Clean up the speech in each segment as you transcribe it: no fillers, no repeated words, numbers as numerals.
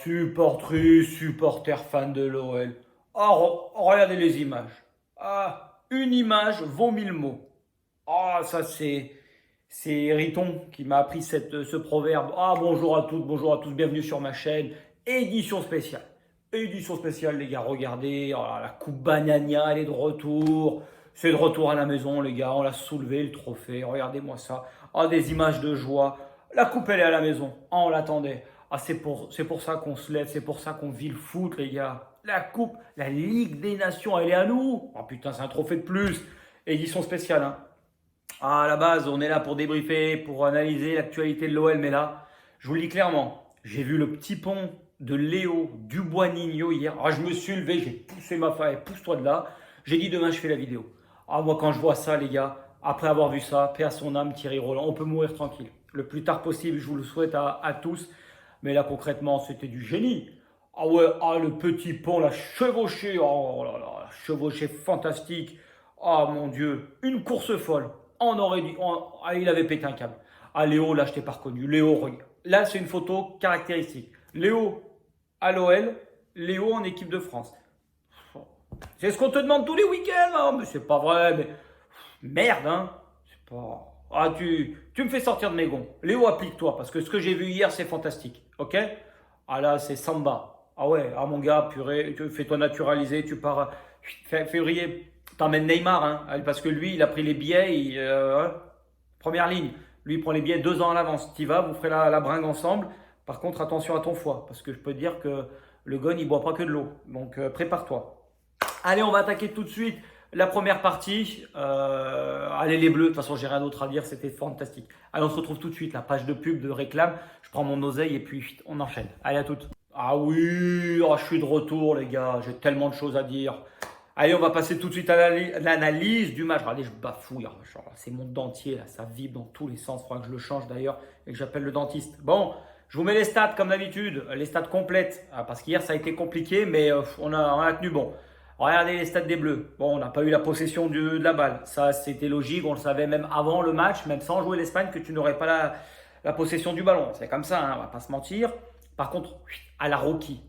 supportrice, supporter fan de l'OL. Regardez les images. Une image vaut mille mots. Ça c'est Riton qui m'a appris ce proverbe. Bonjour à toutes, bonjour à tous, bienvenue sur ma chaîne. Édition spéciale. Édition spéciale, les gars, regardez. La Coupe Banania, elle est de retour. C'est de retour à la maison, les gars. On l'a soulevé, le trophée. Regardez-moi ça. Des images de joie. La coupe, elle est à la maison. On l'attendait. C'est pour ça qu'on se lève. C'est pour ça qu'on vit le foot, les gars. La coupe, la Ligue des Nations, elle est à nous. Putain, c'est un trophée de plus. Édition spéciale, hein. À la base, on est là pour débriefer, pour analyser l'actualité de l'OL. Mais là, je vous le dis clairement, j'ai vu le petit pont de Léo Dubois-Nigno hier. Je me suis levé, j'ai poussé ma femme, pousse-toi de là. J'ai dit demain, je fais la vidéo. Moi, quand je vois ça, les gars, après avoir vu ça, paix à son âme, Thierry Roland, on peut mourir tranquille. Le plus tard possible, je vous le souhaite à tous. Mais là, concrètement, c'était du génie. Le petit pont, la chevauchée, oh là là, la chevauchée fantastique. Mon Dieu, une course folle. On aurait dit, il avait pété un câble. Léo, là, je t'ai pas reconnu. Léo, regarde. Là, c'est une photo caractéristique. Léo à l'OL, Léo en équipe de France. C'est ce qu'on te demande tous les week-ends, hein. Mais c'est pas vrai, mais merde, hein. C'est pas. Tu me fais sortir de mes gonds. Léo, applique-toi, parce que ce que j'ai vu hier, c'est fantastique. Ok? Là, c'est Samba. Ouais, mon gars, purée, fais-toi naturaliser, tu pars. Février, t'emmènes Neymar, hein, parce que lui, il a pris les billets, première ligne. Lui, il prend les billets 2 ans à l'avance. T'y vas, vous ferez la bringue ensemble. Par contre, attention à ton foie, parce que je peux te dire que le gon, il boit pas que de l'eau. Donc, prépare-toi. Allez, on va attaquer tout de suite la première partie. Allez, les Bleus, de toute façon, j'ai rien d'autre à dire, c'était fantastique. Allez, on se retrouve tout de suite, la page de pub de réclame. Je prends mon oseille et puis on enchaîne. Allez, à toutes. Oui, je suis de retour, les gars, j'ai tellement de choses à dire. Allez, on va passer tout de suite à l'analyse du match. Regardez, je bafouille. C'est mon dentier, là, ça vibre dans tous les sens. Il faudra que je le change d'ailleurs et que j'appelle le dentiste. Bon, je vous mets les stats comme d'habitude, les stats complètes. Parce qu'hier, ça a été compliqué, mais on a tenu bon. Regardez les stats des Bleus. Bon, on n'a pas eu la possession de la balle. Ça, c'était logique. On le savait même avant le match, même sans jouer l'Espagne, que tu n'aurais pas la possession du ballon. C'est comme ça, hein, on ne va pas se mentir. Par contre, à la Rocky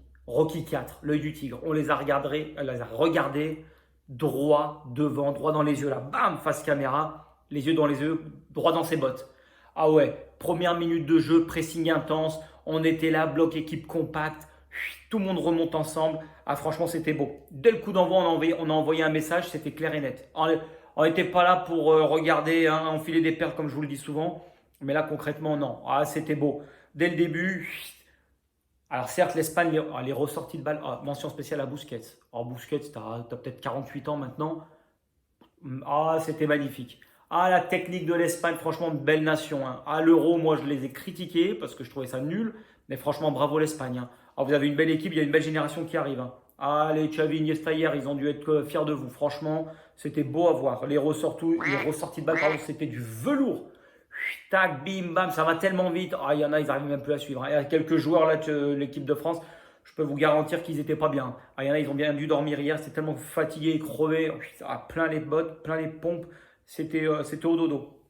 4, l'œil du tigre, on les a regardés droit devant, droit dans les yeux là. Bam, face caméra, les yeux dans les yeux, droit dans ses bottes. Première minute de jeu, pressing intense. On était là, bloc équipe compact. Tout le monde remonte ensemble. Franchement, c'était beau. Dès le coup d'envoi, on a envoyé un message, c'était clair et net. On n'était pas là pour regarder, enfiler des perles comme je vous le dis souvent. Mais là, concrètement, non. C'était beau. Dès le début. Alors certes, l'Espagne, les ressorties de balles, mention spéciale à Busquets. Busquets, tu as peut-être 48 ans maintenant. C'était magnifique. La technique de l'Espagne, franchement, belle nation, hein. L'Euro, moi, je les ai critiqués parce que je trouvais ça nul. Mais franchement, bravo l'Espagne, hein. Vous avez une belle équipe, il y a une belle génération qui arrive, hein. Les Xavi, Iniesta hier, ils ont dû être fiers de vous. Franchement, c'était beau à voir. Les ressorties de balles, pardon, c'était du velours. Tac, bim, bam, ça va tellement vite. Il y en a, ils n'arrivent même plus à suivre. Il y a quelques joueurs là de l'équipe de France, je peux vous garantir qu'ils n'étaient pas bien. Il y en a, ils ont bien dû dormir hier. C'est tellement fatigué, crevé. Plein les bottes, plein les pompes. C'était au dodo.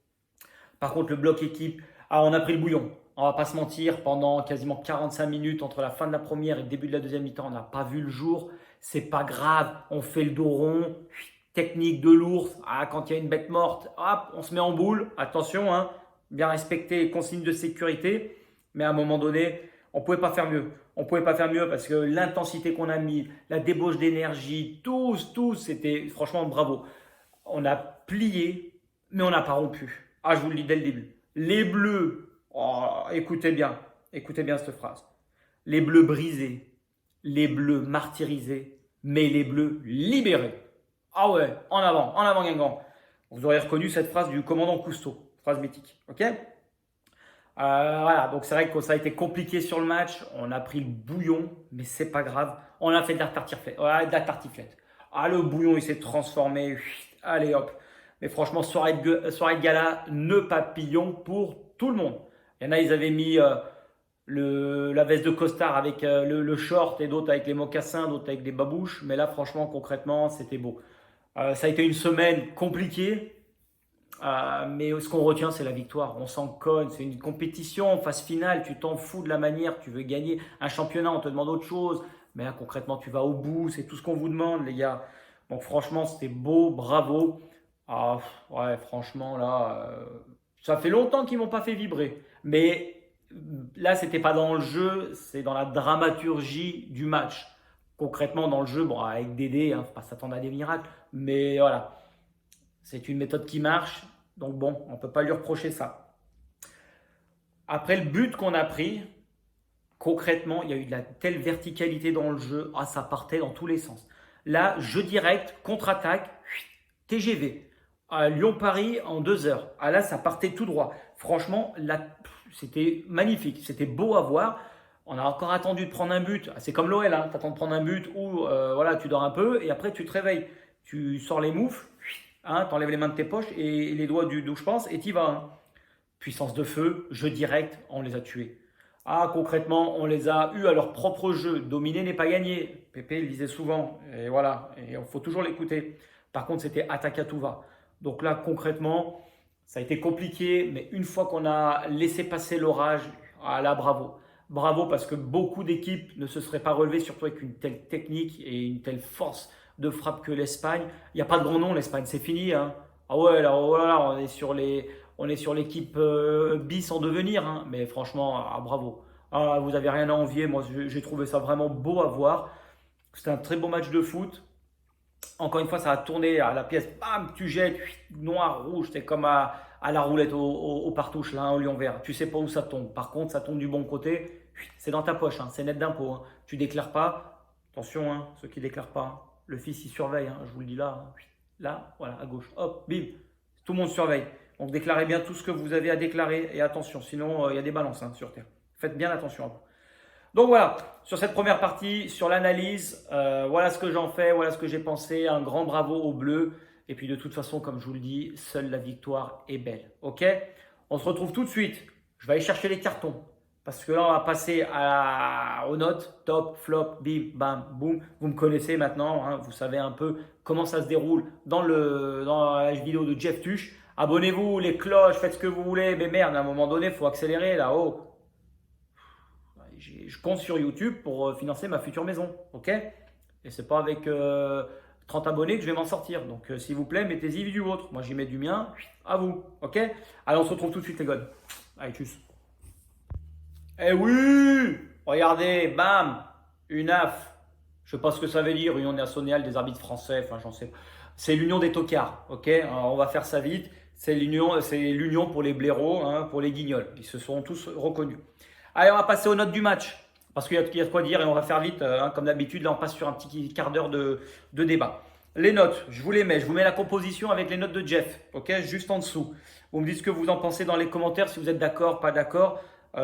Par contre, le bloc équipe, on a pris le bouillon. On va pas se mentir, pendant quasiment 45 minutes entre la fin de la première et le début de la deuxième mi-temps, on n'a pas vu le jour. C'est pas grave, on fait le dos rond. Technique de l'ours, quand il y a une bête morte, on se met en boule. Attention, hein, bien respecter les consignes de sécurité. Mais à un moment donné, on ne pouvait pas faire mieux. On ne pouvait pas faire mieux parce que l'intensité qu'on a mis, la débauche d'énergie, tous, c'était franchement bravo. On a plié, mais on n'a pas rompu. Je vous le dis dès le début. Les Bleus, écoutez bien cette phrase. Les Bleus brisés, les Bleus martyrisés, mais les Bleus libérés. En avant Guingamp. Vous aurez reconnu cette phrase du commandant Cousteau, phrase mythique, ok? Donc c'est vrai que ça a été compliqué sur le match, on a pris le bouillon, mais c'est pas grave, on a fait de la tartiflette. Le bouillon il s'est transformé, allez hop. Mais franchement, soirée de gala, nœud papillon pour tout le monde. Il y en a, ils avaient mis la veste de costard avec le short et d'autres avec les mocassins, d'autres avec des babouches. Mais là, franchement, concrètement, c'était beau. Ça a été une semaine compliquée. Mais ce qu'on retient, c'est la victoire. On s'en cogne, c'est une compétition, phase finale, tu t'en fous de la manière, tu veux gagner un championnat, on te demande autre chose. Mais là, concrètement, tu vas au bout, c'est tout ce qu'on vous demande, les gars. Donc franchement, c'était beau, bravo. Ah, ouais, franchement, là, ça fait longtemps qu'ils m'ont pas fait vibrer. Mais là, c'était pas dans le jeu, c'est dans la dramaturgie du match. Concrètement, dans le jeu, bon, avec Dédé, faut pas s'attendre à des miracles. Mais voilà, c'est une méthode qui marche, donc bon, on ne peut pas lui reprocher ça. Après le but qu'on a pris, concrètement, il y a eu de la telle verticalité dans le jeu, ça partait dans tous les sens. Là, jeu direct, contre-attaque, TGV. Lyon-Paris en 2 heures. Là, ça partait tout droit. Franchement, là, c'était magnifique, c'était beau à voir. On a encore attendu de prendre un but. C'est comme l'OL, tu attends de prendre un but où voilà, tu dors un peu et après tu te réveilles. Tu sors les moufles, tu enlèves les mains de tes poches et les doigts du douche pense et tu y vas. Puissance de feu, jeu direct, on les a tués. Concrètement, on les a eus à leur propre jeu. Dominer n'est pas gagné. Pépé le disait souvent. Et voilà, et il faut toujours l'écouter. Par contre, c'était attaque à tout va. Donc là, concrètement, ça a été compliqué, mais une fois qu'on a laissé passer l'orage, là, bravo. Bravo parce que beaucoup d'équipes ne se seraient pas relevées, surtout avec une telle technique et une telle force de frappe que l'Espagne. Il n'y a pas de grand nom, l'Espagne, c'est fini. Ah ouais, là, oh là, là, on est sur l'équipe bis en devenir. Mais franchement, bravo. Vous n'avez rien à envier. Moi, j'ai trouvé ça vraiment beau à voir. C'était un très beau match de foot. Encore une fois, ça a tourné à la pièce. Bam, tu jettes, noir, rouge. C'est comme à la roulette au partouche, là, au lion vert. Tu sais pas où ça tombe. Par contre, ça tombe du bon côté. C'est dans ta poche. C'est net d'impôt. Tu déclares pas. Attention, ceux qui déclarent pas. Le fils, il surveille. Je vous le dis là. Là, voilà, à gauche. Hop, bim. Tout le monde surveille. Donc, déclarez bien tout ce que vous avez à déclarer. Et attention, sinon, il y a des balances sur Terre. Faites bien attention à vous. Donc voilà, sur cette première partie, sur l'analyse, voilà ce que j'en fais, voilà ce que j'ai pensé. Un grand bravo aux Bleus. Et puis de toute façon, comme je vous le dis, seule la victoire est belle. Ok? On se retrouve tout de suite. Je vais aller chercher les cartons. Parce que là, on va passer aux notes. Top, flop, bim, bam, boum. Vous me connaissez maintenant. Vous savez un peu comment ça se déroule dans la vidéo de Jeff Tuch. Abonnez-vous, les cloches, faites ce que vous voulez. Mais merde, à un moment donné, il faut accélérer là-haut. Je compte sur YouTube pour financer ma future maison, ok? Et c'est pas avec 30 abonnés que je vais m'en sortir. Donc s'il vous plaît, mettez-y du vôtre. Moi j'y mets du mien, à vous, ok? Allez, on se retrouve tout de suite les gars. Allez, tchuss. Eh oui! Regardez, bam! Une AF. Je sais pas ce que ça veut dire, Union nationale des arbitres français, enfin j'en sais pas. C'est l'union des tocards, ok? Alors, on va faire ça vite. C'est l'union pour les blaireaux, pour les guignols. Ils se sont tous reconnus. Allez, on va passer aux notes du match. Parce qu'il y a de quoi dire et on va faire vite. Comme d'habitude, là, on passe sur un petit quart d'heure de débat. Les notes, je vous les mets. Je vous mets la composition avec les notes de Jeff. Ok, juste en dessous. Vous me dites ce que vous en pensez dans les commentaires. Si vous êtes d'accord, pas d'accord.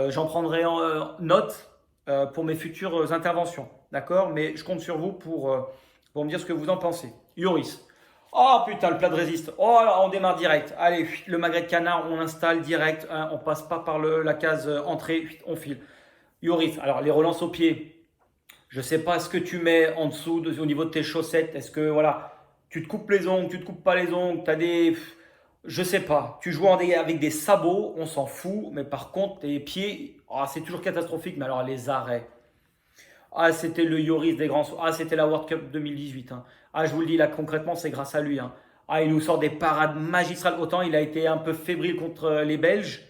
J'en prendrai en note pour mes futures interventions. D'accord? Mais je compte sur vous pour me dire ce que vous en pensez. Yoris. Oh putain, le plat de résiste. Oh là, on démarre direct. Allez, le magret de canard, on l'installe direct. On passe pas par la case entrée, on file. Yoris, alors les relances au pied. Je sais pas ce que tu mets en dessous au niveau de tes chaussettes. Est-ce que voilà, tu te coupes les ongles, tu te coupes pas les ongles, t'as des, je sais pas. Tu joues avec des sabots, on s'en fout. Mais par contre, tes pieds, c'est toujours catastrophique. Mais alors les arrêts. C'était le Yoris des grands. C'était la World Cup 2018. Je vous le dis là concrètement, c'est grâce à lui. Il nous sort des parades magistrales. Autant il a été un peu fébrile contre les Belges.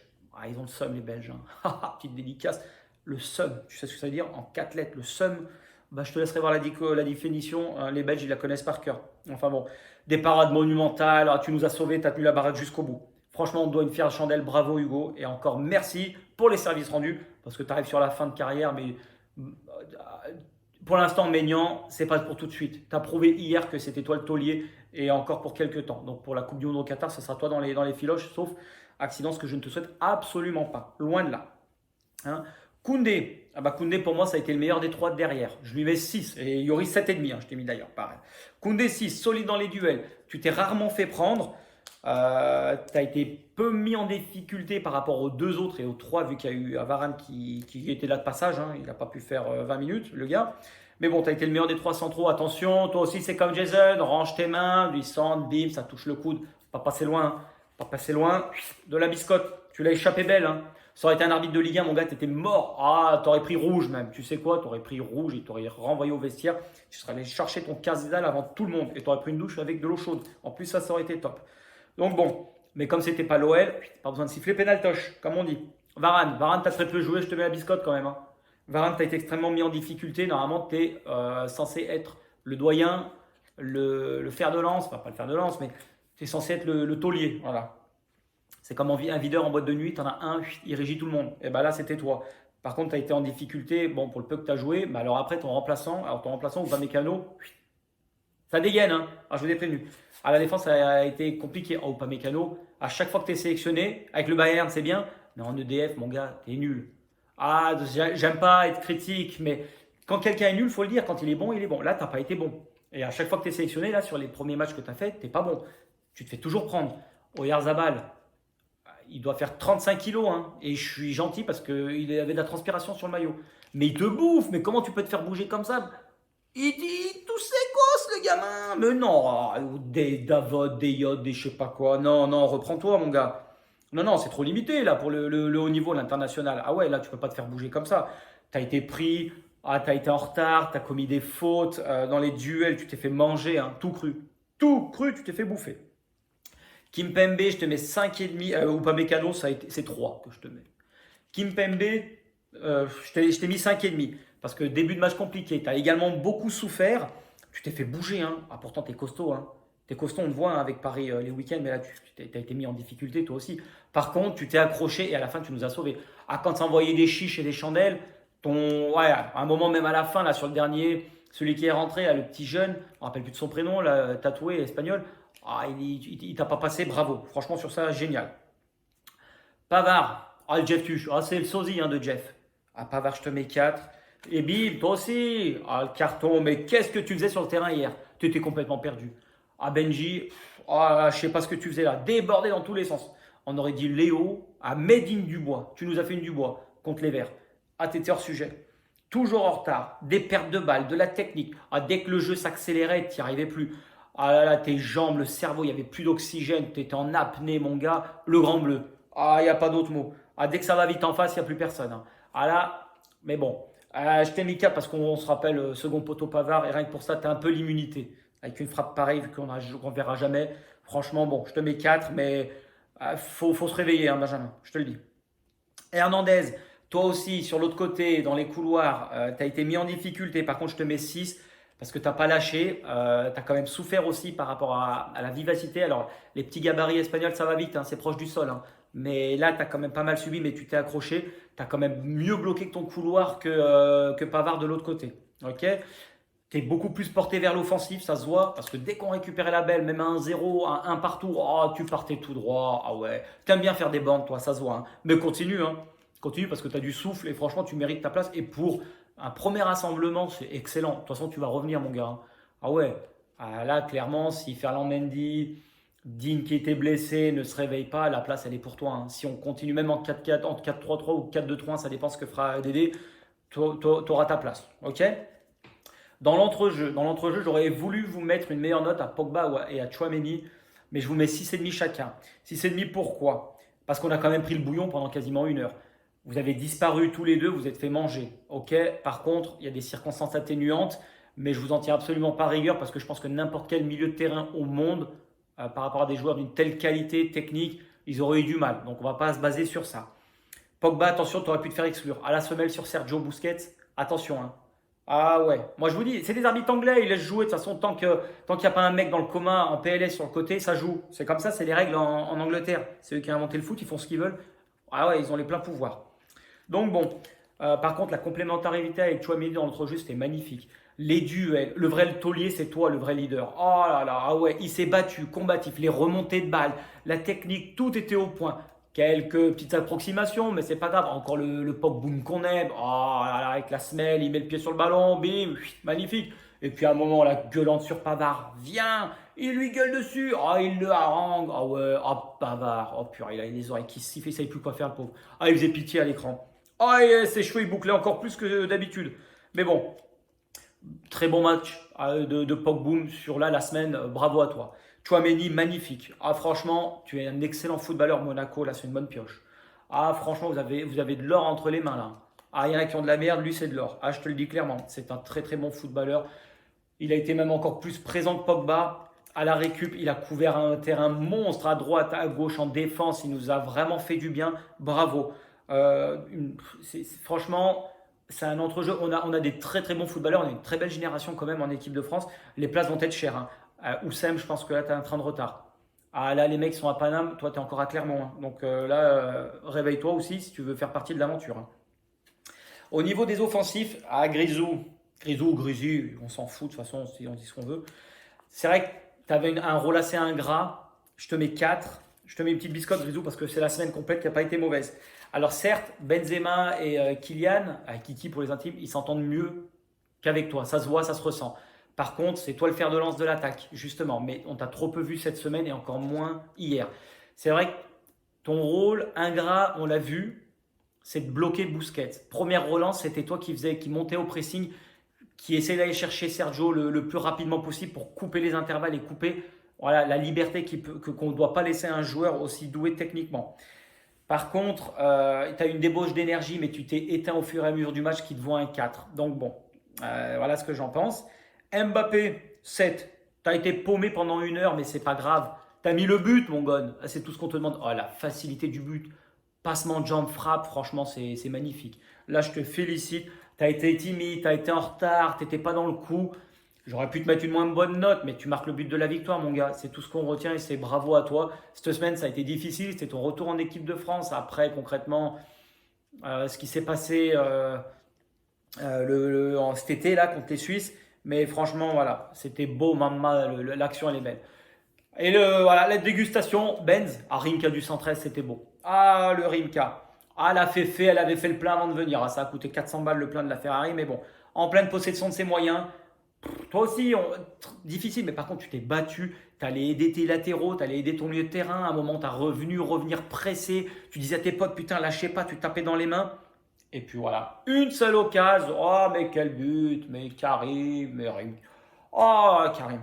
Ils ont le seum les Belges. Petite dédicace. Le seum, tu sais ce que ça veut dire en 4 lettres. Le seum, je te laisserai voir la définition. Les Belges, ils la connaissent par cœur. Enfin bon, des parades monumentales. Tu nous as sauvés, tu as tenu la baraque jusqu'au bout. Franchement, on doit une fière chandelle. Bravo Hugo. Et encore merci pour les services rendus. Parce que tu arrives sur la fin de carrière, mais pour l'instant, Maignan, c'est pas pour tout de suite. Tu as prouvé hier que c'était toi le taulier et encore pour quelques temps. Donc pour la Coupe du Monde au Qatar, ce sera toi dans les filoches, sauf accident, ce que je ne te souhaite absolument pas. Loin de là. Koundé. Koundé, pour moi, ça a été le meilleur des 3 de derrière. Je lui mets 6 et Yoris 7,5. Je t'ai mis d'ailleurs, pareil. Koundé 6, solide dans les duels. Tu t'es rarement fait prendre. Tu as été peu mis en difficulté par rapport aux 2 autres et aux 3, vu qu'il y a eu Varane qui était là de passage. Il n'a pas pu faire 20 minutes, le gars. Mais bon, tu as été le meilleur des 3 centraux. Attention, toi aussi, c'est comme Jason. Range tes mains, lui centre, bim, ça touche le coude. Pas passer loin. pas passé loin, de la biscotte. Tu l'as échappé belle, hein. Ça aurait été un arbitre de Ligue 1, mon gars, t'étais mort. Ah, t'aurais pris rouge même. Tu sais quoi? T'aurais pris rouge et t'aurais renvoyé au vestiaire. Tu serais allé chercher ton Cardinal avant tout le monde et t'aurais pris une douche avec de l'eau chaude. En plus, ça aurait été top. Donc bon, mais comme c'était pas l'OL, pas besoin de siffler pénaltoche, comme on dit. Varane, t'as très peu joué, je te mets la biscotte quand même, hein. Varane, t'as été extrêmement mis en difficulté. Normalement, t'es censé être le doyen, le fer de lance, enfin pas le fer de lance, mais t'es censé être le taulier. Voilà. C'est comme un videur en boîte de nuit, t'en as un, il régit tout le monde. Et ben là, c'était toi. Par contre, tu as été en difficulté, bon, pour le peu que tu as joué, mais alors après, ton remplaçant, Upamecano, ça dégaine, hein. Alors, je vous ai prévenu. À la défense, ça a été compliqué. Oh, Upamecano, à chaque fois que tu es sélectionné, avec le Bayern, c'est bien, mais en EDF, mon gars, t'es nul. Ah, j'aime pas être critique, mais quand quelqu'un est nul, faut le dire. Quand il est bon, il est bon. Là, t'as pas été bon. Et à chaque fois que tu es sélectionné, là, sur les premiers matchs que tu as fait, t'es pas bon. Tu te fais toujours prendre. Oyarzabal, il doit faire 35 kilos, hein, et je suis gentil parce qu'il avait de la transpiration sur le maillot. Mais il te bouffe, mais comment tu peux te faire bouger comme ça? Il dit tous ses gosses, le gamin. Mais non, des Davod, des Yod, des je sais pas quoi. Non, non, reprends-toi, mon gars. Non, non, c'est trop limité là pour le haut niveau, l'international. Ah ouais, là, tu peux pas te faire bouger comme ça. T'as été pris, ah, t'as été en retard, t'as commis des fautes. Dans les duels, tu t'es fait manger, hein, tout cru. Tout cru, tu t'es fait bouffer. Kimpembe, je te mets 5,5. Upamecano, c'est 3 que je te mets. Kimpembe, je t'ai mis 5,5. Parce que début de match compliqué. Tu as également beaucoup souffert. Tu t'es fait bouger, hein. Ah, pourtant, tu es costaud, hein. Tu es costaud, on te voit, hein, avec Paris les week-ends. Mais là, tu as été mis en difficulté, toi aussi. Par contre, tu t'es accroché et à la fin, tu nous as sauvés. Ah, quand tu as envoyé des chiches et des chandelles, ouais, à un moment, même à la fin, là, sur le dernier, celui qui est rentré, là, le petit jeune, je ne me rappelle plus de son prénom, là, tatoué, espagnol. Ah, il t'a pas passé, bravo. Franchement, sur ça, génial. Pavard, ah, le Jeff Tuch, ah, c'est le sosie, hein, de Jeff. Ah, Pavard, je te mets 4. Et Bill, toi aussi. Ah, le carton, mais qu'est-ce que tu faisais sur le terrain hier? Tu étais complètement perdu. Ah, Benji, ah, je sais pas ce que tu faisais là, débordé dans tous les sens. On aurait dit Léo à Medine Dubois. Tu nous as fait une Dubois contre les Verts. Ah, t'étais hors sujet. Toujours en retard, des pertes de balles, de la technique. Ah, dès que le jeu s'accélérait, tu n'y arrivais plus. Ah là là, tes jambes, le cerveau, il n'y avait plus d'oxygène, tu étais en apnée, mon gars. Le grand bleu. Ah, il n'y a pas d'autre mot. Ah, dès que ça va vite en face, il n'y a plus personne, hein. Ah là, mais bon. Je t'ai mis 4 parce qu'on se rappelle second poteau Pavard et rien que pour ça, tu as un peu l'immunité. Avec une frappe pareille, vu qu'on ne verra jamais. Franchement, bon, je te mets 4, mais faut se réveiller, hein, Benjamin, je te le dis. Hernandez, toi aussi, sur l'autre côté, dans les couloirs, tu as été mis en difficulté. Par contre, je te mets 6 parce que tu n'as pas lâché. Tu as quand même souffert aussi par rapport à la vivacité. Alors, les petits gabarits espagnols, ça va vite, hein, c'est proche du sol, hein. Mais là, tu as quand même pas mal subi, mais tu t'es accroché. Tu as quand même mieux bloqué que ton couloir que Pavard de l'autre côté. Ok, tu es beaucoup plus porté vers l'offensif, ça se voit, parce que dès qu'on récupérait la belle, même un 0, un partout, oh, tu partais tout droit. Ah ouais, t'aimes bien faire des bandes, toi, ça se voit, hein. Mais continue, hein. Continue parce que tu as du souffle et franchement, tu mérites ta place. Et pour un premier rassemblement, c'est excellent. De toute façon, tu vas revenir, mon gars, hein. Ah ouais, ah là, clairement, si Ferland Mendy, Dean qui était blessé, ne se réveille pas, la place, elle est pour toi, hein. Si on continue même en 4-4, en 4-3-3 ou 4-2-3, ça dépend ce que fera Dédé, tu auras ta place. Ok? Dans l'entrejeu, j'aurais voulu vous mettre une meilleure note à Pogba et à Tchouaméni, mais je vous mets 6,5 chacun. 6,5 pourquoi? Parce qu'on a quand même pris le bouillon pendant quasiment 1 heure. Vous avez disparu tous les deux, vous êtes fait manger. Ok. Par contre, il y a des circonstances atténuantes, mais je vous en tiens absolument pas rigueur parce que je pense que n'importe quel milieu de terrain au monde, par rapport à des joueurs d'une telle qualité technique, ils auraient eu du mal. Donc on ne va pas se baser sur ça. Pogba, attention, tu aurais pu te faire exclure. À la semelle sur Sergio Busquets, attention, hein. Ah ouais, moi je vous dis, c'est des arbitres anglais, ils laissent jouer de toute façon tant qu'il n'y a pas un mec dans le coma en PLS sur le côté, ça joue. C'est comme ça, c'est les règles en Angleterre. C'est eux qui ont inventé le foot, ils font ce qu'ils veulent. Ah ouais, ils ont les pleins pouvoirs. Donc bon, par contre la complémentarité avec Chouameni dans l'autre jeu, c'était magnifique. Les duels, le vrai taulier, c'est toi, le vrai leader. Oh là là, ah ouais, il s'est battu, combatif, les remontées de balles, la technique, tout était au point. Quelques petites approximations, mais c'est pas grave. Encore le pop boom qu'on aime. Oh là là, avec la semelle, il met le pied sur le ballon, bim, magnifique. Et puis à un moment, la gueulante sur Pavard, viens, il lui gueule dessus. Ah, il le harangue. Ah ouais, ah Pavard. Oh purée, il a les oreilles qui sifflent, il savait plus quoi faire, le pauvre. Ah, il faisait pitié à l'écran. Ah, et ses cheveux, ils bouclaient encore plus que d'habitude. Mais bon, très bon match de Pogboom sur la semaine. Bravo à toi. Tchouaméni, magnifique. Ah, franchement, tu es un excellent footballeur, Monaco. Là, c'est une bonne pioche. Ah, franchement, vous avez de l'or entre les mains, là. Ah, il y en a qui ont de la merde, lui, c'est de l'or. Ah, je te le dis clairement. C'est un très, très bon footballeur. Il a été même encore plus présent que Pogba. À la récup, il a couvert un terrain monstre à droite, à gauche, en défense. Il nous a vraiment fait du bien. Bravo. Franchement, c'est un entrejeu. On a des très très bons footballeurs. On a une très belle génération quand même en équipe de France. Les places vont être chères, hein. Oussem, je pense que là, tu as un train de retard. Ah là, les mecs sont à Paname. Toi, tu es encore à Clermont, hein. Donc là, réveille-toi aussi si tu veux faire partie de l'aventure, hein. Au niveau des offensifs, à Grisou ou Grisi, on s'en fout de toute façon, on dit ce qu'on veut. C'est vrai que tu avais un rôle assez ingrat. Je te mets 4. Je te mets une petite biscotte, Grisou, parce que c'est la semaine complète qui n'a pas été mauvaise. Alors certes, Benzema et Kylian, Kiki pour les intimes, ils s'entendent mieux qu'avec toi. Ça se voit, ça se ressent. Par contre, c'est toi le fer de lance de l'attaque, justement. Mais on t'a trop peu vu cette semaine et encore moins hier. C'est vrai que ton rôle ingrat, on l'a vu, c'est de bloquer Busquets. Première relance, c'était toi qui montait au pressing, qui essayait d'aller chercher Sergio le plus rapidement possible pour couper les intervalles et couper voilà, la liberté qu'on ne doit pas laisser à un joueur aussi doué techniquement. Par contre, tu as une débauche d'énergie, mais tu t'es éteint au fur et à mesure du match qui te vaut un 4. Donc bon, voilà ce que j'en pense. Mbappé, 7. Tu as été paumé pendant 1 heure, mais c'est pas grave. Tu as mis le but, mon gon. C'est tout ce qu'on te demande. Oh, la facilité du but. Passement de jambe, frappe, franchement, c'est magnifique. Là, je te félicite. Tu as été timide, tu as été en retard, tu n'étais pas dans le coup. J'aurais pu te mettre une moins bonne note, mais tu marques le but de la victoire, mon gars. C'est tout ce qu'on retient et c'est bravo à toi. Cette semaine, ça a été difficile. C'était ton retour en équipe de France. Après, concrètement, ce qui s'est passé cet été là contre les Suisses. Mais franchement, voilà, c'était beau, maman. L'action, elle est belle. Et voilà, la dégustation, Benz, Rimka du 113, c'était beau. Ah, le Rimka. Ah, elle avait fait le plein avant de venir. Ah, ça a coûté 400 balles le plein de la Ferrari, mais bon, en pleine possession de ses moyens. Toi aussi, difficile, mais par contre, tu t'es battu. Tu allais aider tes latéraux, tu allais aider ton milieu de terrain. À un moment, tu as revenir pressé. Tu disais à tes potes, putain, lâchez pas, tu tapais dans les mains. Et puis voilà, une seule occasion. Oh, mais quel but, mais Karim, mais Rim. Oh, Karim.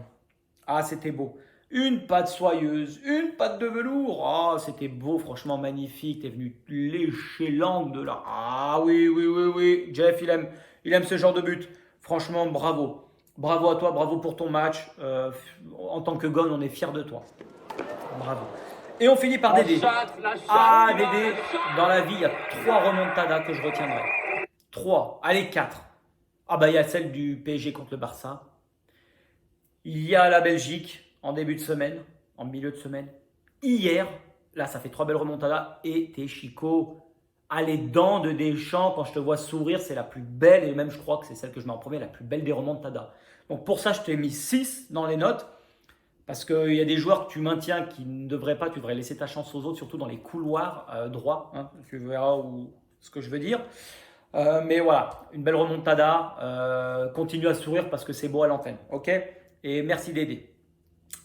Ah, c'était beau. Une patte soyeuse, une patte de velours. Ah, c'était beau, franchement magnifique. T'es venu lécher l'angle de là. Ah oui, oui, oui, oui. Jeff, il aime ce genre de but. Franchement, bravo. Bravo à toi, bravo pour ton match. En tant que Gon, on est fiers de toi. Bravo. Et on finit par Dédé. Ah, Dédé, dans la vie, il y a 3 remontadas que je retiendrai. 3, allez 4. Ah bah il y a celle du PSG contre le Barça. Il y a la Belgique en début de semaine, en milieu de semaine. Hier, là ça fait 3 belles remontadas. Et tes Chico, ah, les dents de Deschamps, quand je te vois sourire, c'est la plus belle. Et même je crois que c'est celle que je mets en premier, la plus belle des remontadas. Donc pour ça, je t'ai mis 6 dans les notes. Parce qu'il y a des joueurs que tu maintiens qui ne devraient pas, tu devrais laisser ta chance aux autres, surtout dans les couloirs droits, hein, tu verras ce que je veux dire. Mais voilà, une belle remontada, continue à sourire parce que c'est beau à l'antenne, ok? Et merci d'aider.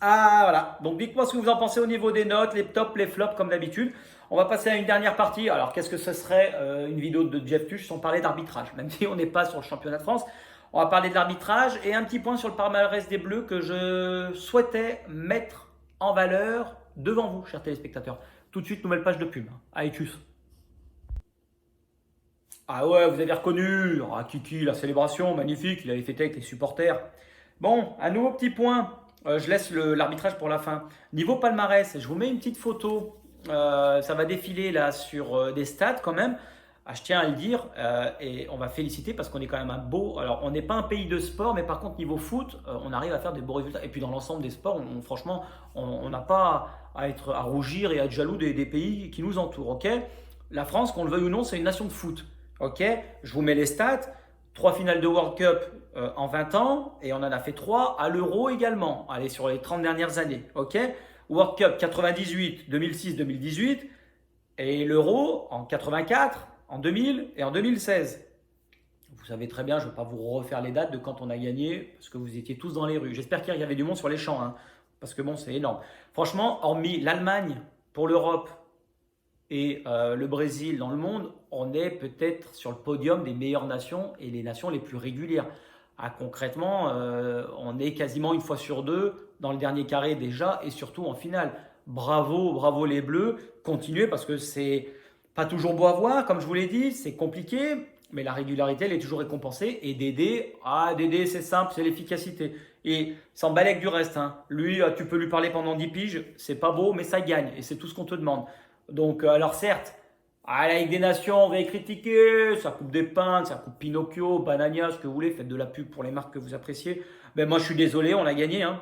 Ah voilà, donc dites-moi ce que vous en pensez au niveau des notes, les tops, les flops comme d'habitude. On va passer à une dernière partie. Alors qu'est-ce que ce serait une vidéo de Jeff Tuch sans parler d'arbitrage, même si on n'est pas sur le championnat de France. On va parler de l'arbitrage et un petit point sur le palmarès des Bleus que je souhaitais mettre en valeur devant vous, chers téléspectateurs. Tout de suite, nouvelle page de pub. Allez, tchuss. Ah ouais, vous avez reconnu. Ah, Kiki, la célébration, magnifique. Il avait fêté avec les supporters. Bon, un nouveau petit point. Je laisse l'arbitrage pour la fin. Niveau palmarès, je vous mets une petite photo. Ça va défiler là sur des stats quand même. Ah, je tiens à le dire et on va féliciter parce qu'on est quand même un beau. Alors, on n'est pas un pays de sport, mais par contre, niveau foot, on arrive à faire des beaux résultats. Et puis, dans l'ensemble des sports, franchement, on n'a pas à rougir et à être jaloux des pays qui nous entourent. Ok, la France, qu'on le veuille ou non, c'est une nation de foot. Ok, je vous mets les stats. 3 finales de World Cup en 20 ans et on en a fait 3 à l'Euro également. Allez, sur les 30 dernières années. Ok, World Cup 98, 2006, 2018 et l'Euro en 84. En 2000 et en 2016. Vous savez très bien, je ne vais pas vous refaire les dates de quand on a gagné, parce que vous étiez tous dans les rues. J'espère qu'il y avait du monde sur les champs, hein, parce que bon, c'est énorme. Franchement, hormis l'Allemagne pour l'Europe et le Brésil dans le monde, on est peut-être sur le podium des meilleures nations et les nations les plus régulières. Ah, concrètement, on est quasiment une fois sur deux dans le dernier carré déjà et surtout en finale. Bravo, bravo les Bleus. Continuez parce que c'est pas toujours beau à voir, comme je vous l'ai dit, c'est compliqué, mais la régularité, elle est toujours récompensée. Et Dédé, Dédé, c'est simple, c'est l'efficacité. Et s'en balèque du reste, hein. Lui, tu peux lui parler pendant 10 piges, c'est pas beau, mais ça gagne. Et c'est tout ce qu'on te demande. Donc, alors certes, la Ligue des Nations, on va y critiquer, ça coupe des pintes, ça coupe Pinocchio, Banania, ce que vous voulez, faites de la pub pour les marques que vous appréciez. Mais moi, je suis désolé, on a gagné, hein.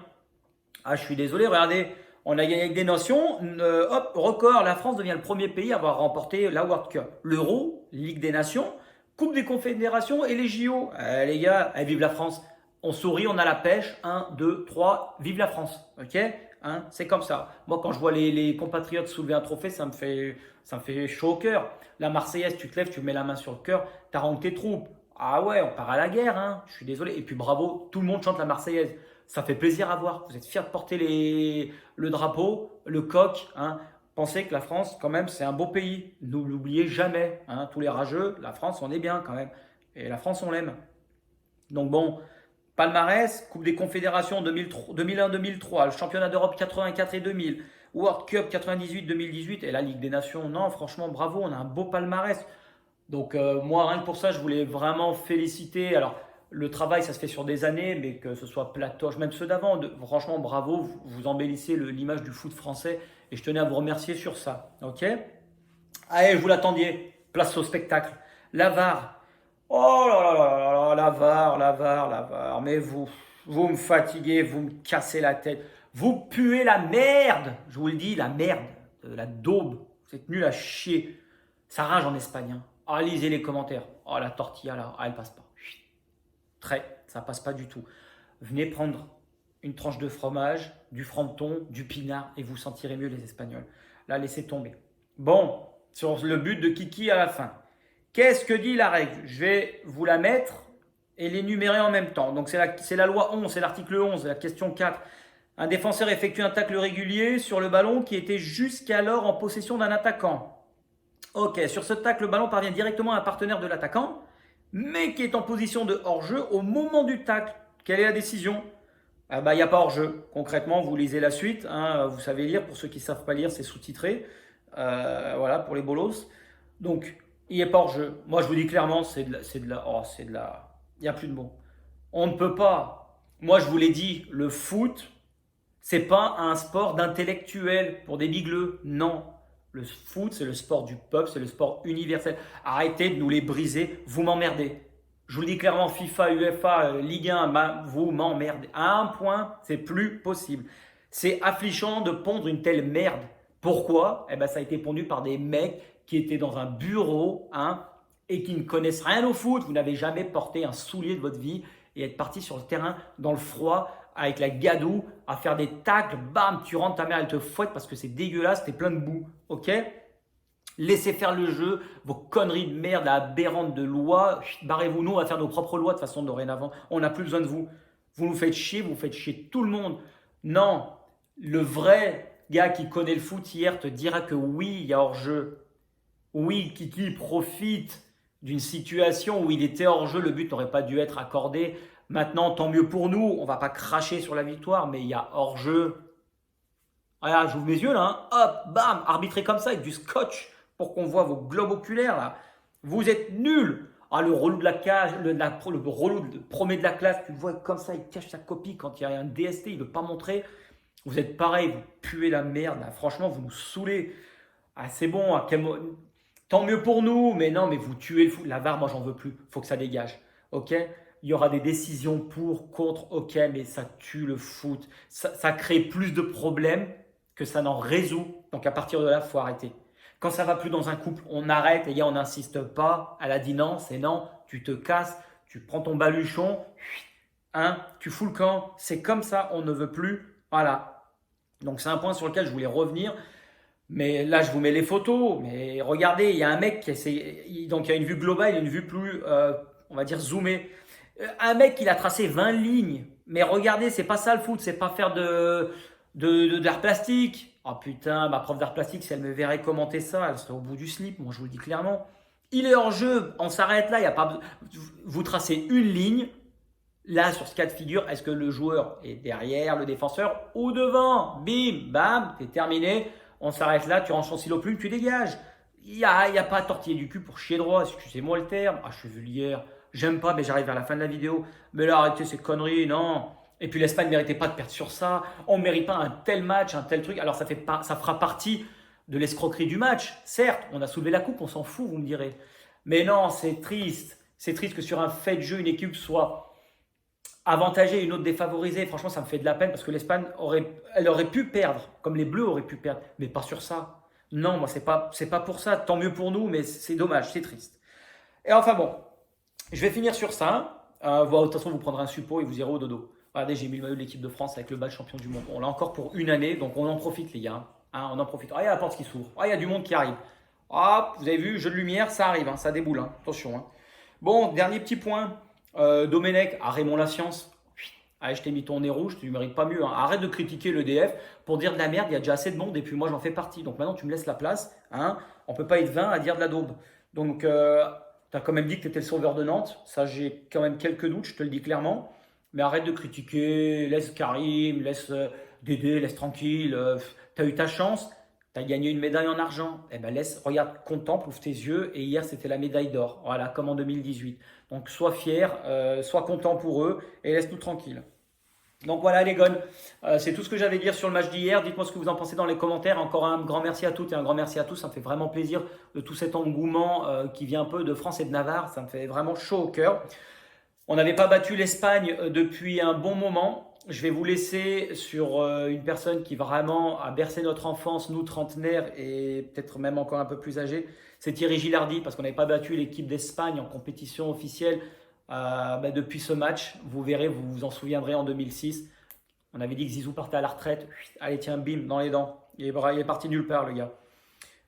Je suis désolé, regardez, on a gagné avec des nations. Hop, record, la France devient le premier pays à avoir remporté la World Cup. L'Euro, Ligue des Nations, Coupe des Confédérations et les JO. Les gars, vive la France. On sourit, on a la pêche. 1, 2, 3, vive la France. Ok, hein, c'est comme ça. Moi, quand je vois les compatriotes soulever un trophée, ça me fait chaud au cœur. La Marseillaise, tu te lèves, tu mets la main sur le cœur, tu rendu tes troupes. Ah ouais, on part à la guerre, hein. Je suis désolé. Et puis bravo, tout le monde chante la Marseillaise. Ça fait plaisir à voir. Vous êtes fiers de porter le drapeau, le coq, hein. Pensez que la France, quand même, c'est un beau pays. Ne l'oubliez jamais, hein. Tous les rageux, la France, on est bien quand même. Et la France, on l'aime. Donc bon, palmarès, Coupe des Confédérations 2001-2003, le Championnat d'Europe 84 et 2000, World Cup 98-2018 et la Ligue des Nations. Non, franchement, bravo, on a un beau palmarès. Donc moi, rien que pour ça, je voulais vraiment féliciter. Alors, le travail, ça se fait sur des années, mais que ce soit Platoche, même ceux d'avant, franchement, bravo, vous embellissez l'image du foot français et je tenais à vous remercier sur ça. Ok. Allez, vous l'attendiez, place au spectacle. La VAR. Oh là là là là là, la VAR, la VAR, la VAR. Mais vous me fatiguez, vous me cassez la tête. Vous puez la merde. Je vous le dis, la merde, la daube. Vous êtes nuls à chier. Ça rage en Espagne, hein. Lisez les commentaires. Oh, la tortilla là, elle passe pas. Ça passe pas du tout. Venez prendre une tranche de fromage, du fronton, du pinard et vous sentirez mieux les Espagnols. Là, laissez tomber. Bon, sur le but de Kiki à la fin. Qu'est-ce que dit la règle? Je vais vous la mettre et l'énumérer en même temps. Donc c'est la loi 11, c'est l'article 11, la question 4. Un défenseur effectue un tacle régulier sur le ballon qui était jusqu'alors en possession d'un attaquant. Ok, sur ce tacle, le ballon parvient directement à un partenaire de l'attaquant, mais qui est en position de hors-jeu au moment du tacle. Quelle est la décision? Il n'y a pas hors-jeu. Concrètement, vous lisez la suite, hein, vous savez lire. Pour ceux qui ne savent pas lire, c'est sous-titré. Voilà, pour les bolos. Donc, il n'y a pas hors-jeu. Moi, je vous dis clairement, c'est de la. Il n'y a plus de mots. On ne peut pas. Moi, je vous l'ai dit, le foot, c'est pas un sport d'intellectuel pour des bigleux. Non. Le foot, c'est le sport du peuple, c'est le sport universel. Arrêtez de nous les briser, vous m'emmerdez. Je vous le dis clairement, FIFA, UEFA, Ligue 1, vous m'emmerdez. À un point, c'est plus possible. C'est affligeant de pondre une telle merde. Pourquoi? Ça a été pondu par des mecs qui étaient dans un bureau, hein, et qui ne connaissent rien au foot. Vous n'avez jamais porté un soulier de votre vie et être parti sur le terrain dans le froid avec la gadoue à faire des tacles, bam, tu rentres, ta mère elle te fouette parce que c'est dégueulasse, t'es plein de boue, ok? Laissez faire le jeu, vos conneries de merde aberrantes de loi, barrez-vous, nous on va faire nos propres lois de toute façon dorénavant, on n'a plus besoin de vous. Vous nous faites chier, vous faites chier tout le monde. Non, le vrai gars qui connaît le foot hier te dira que oui, il y a hors-jeu. Oui, Kiki profite d'une situation où il était hors-jeu, le but n'aurait pas dû être accordé. Maintenant, tant mieux pour nous, on va pas cracher sur la victoire, mais il y a hors-jeu. Voilà, j'ouvre mes yeux là, hein. Hop, bam, arbitré comme ça avec du scotch pour qu'on voit vos globes oculaires là. Vous êtes nuls. Le relou de la cage, le relou de premier de la classe, tu le vois comme ça, il cache sa copie quand il y a un DST, il ne veut pas montrer. Vous êtes pareil, vous puez la merde là. Franchement, vous nous saoulez. C'est bon, tant mieux pour nous, mais non, mais vous tuez le foot. La VAR, moi j'en veux plus, faut que ça dégage, ok? Il y aura des décisions pour, contre, ok, mais ça tue le foot. Ça crée plus de problèmes que ça n'en résout. Donc à partir de là, il faut arrêter. Quand ça va plus dans un couple, on arrête, les gars, on n'insiste pas. Elle a dit non, c'est non, tu te casses, tu prends ton baluchon, hein, tu fous le camp. C'est comme ça, on ne veut plus. Voilà. Donc c'est un point sur lequel je voulais revenir. Mais là, je vous mets les photos. Mais regardez, il y a un mec qui essaie. Donc il y a une vue globale et une vue plus, on va dire, zoomée. Un mec, il a tracé 20 lignes. Mais regardez, c'est pas ça le foot, c'est pas faire d'art plastique. Oh putain, ma prof d'art plastique, si elle me verrait commenter ça, elle serait au bout du slip. Moi, je vous le dis clairement. Il est hors jeu, on s'arrête là. Il y a pas... Vous tracez une ligne, Là, sur ce cas de figure, est-ce que le joueur est derrière le défenseur ou devant? Bim, bam, t'es terminé. On s'arrête là, tu ranges ton stylo plume, tu dégages. Il y a pas à tortiller du cul pour chier droit, excusez-moi le terme. Ah, je suis vulgaire, j'aime pas, mais j'arrive vers la fin de la vidéo. Mais là, arrêtez ces conneries, non. Et puis l'Espagne ne méritait pas de perdre sur ça. On ne mérite pas un tel match, un tel truc. Alors ça fera partie de l'escroquerie du match. Certes, on a soulevé la coupe, on s'en fout, vous me direz. Mais non, c'est triste. C'est triste que sur un fait de jeu, une équipe soit avantagée et une autre défavorisée. Franchement, ça me fait de la peine parce que l'Espagne elle aurait pu perdre, comme les Bleus auraient pu perdre, mais pas sur ça. Non, moi, c'est pas pour ça. Tant mieux pour nous, mais c'est dommage, c'est triste. Et enfin bon, je vais finir sur ça. De toute façon, vous prendrez un suppôt et vous irez au dodo. Regardez, j'ai mis le maillot de l'équipe de France avec le badge champion du monde. On l'a encore pour une année, donc on en profite les gars. Hein, on en profite. Ah, il y a la porte qui s'ouvre. Ah, il y a du monde qui arrive. Ah, vous avez vu, jeu de lumière, ça arrive, hein, ça déboule. Hein. Attention. Hein. Bon, dernier petit point. Domenech à Raymond La Science. Allez, je t'ai mis ton nez rouge, tu ne mérites pas mieux. Hein. Arrête de critiquer l'EDF pour dire de la merde, il y a déjà assez de monde et puis moi j'en fais partie. Donc maintenant tu me laisses la place. Hein. On ne peut pas être 20 à dire de la daube. Donc tu as quand même dit que tu étais le sauveur de Nantes. Ça, j'ai quand même quelques doutes, je te le dis clairement. Mais arrête de critiquer, laisse Karim, laisse Dédé, laisse tranquille. Tu as eu ta chance, tu as gagné une médaille en argent. Eh ben laisse, regarde, contemple, ouvre tes yeux. Et hier, c'était la médaille d'or. Voilà, comme en 2018. Donc sois fier, sois content pour eux et laisse-nous tranquille. Donc voilà les gones, c'est tout ce que j'avais à dire sur le match d'hier. Dites-moi ce que vous en pensez dans les commentaires. Encore un grand merci à toutes et un grand merci à tous. Ça me fait vraiment plaisir de tout cet engouement qui vient un peu de France et de Navarre. Ça me fait vraiment chaud au cœur. On n'avait pas battu l'Espagne depuis un bon moment. Je vais vous laisser sur une personne qui vraiment a bercé notre enfance, nous trentenaires et peut-être même encore un peu plus âgés. C'est Thierry Gilardi parce qu'on n'avait pas battu l'équipe d'Espagne en compétition officielle. Depuis ce match, vous verrez, vous vous en souviendrez en 2006. On avait dit que Zizou partait à la retraite. Allez, tiens, bim, dans les dents. Il est parti nulle part, le gars.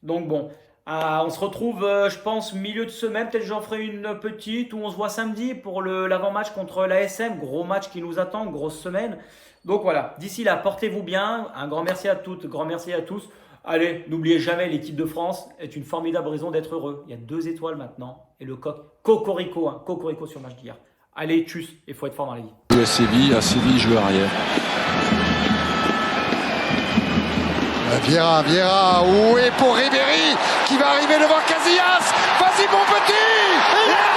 Donc bon, on se retrouve, je pense, milieu de semaine. Peut-être j'en ferai une petite où on se voit samedi pour l'avant-match contre l'ASM. Gros match qui nous attend, grosse semaine. Donc voilà, d'ici là, portez-vous bien. Un grand merci à toutes, grand merci à tous. Allez, n'oubliez jamais, l'équipe de France est une formidable raison d'être heureux. Il y a 2 étoiles maintenant. Et le coq, Cocorico, hein, Cocorico sur le match d'hier. Allez, tchuss, il faut être fort dans la vie. À Séville, joueur arrière. Vieira, où est pour Ribéry qui va arriver devant Casillas. Vas-y mon petit.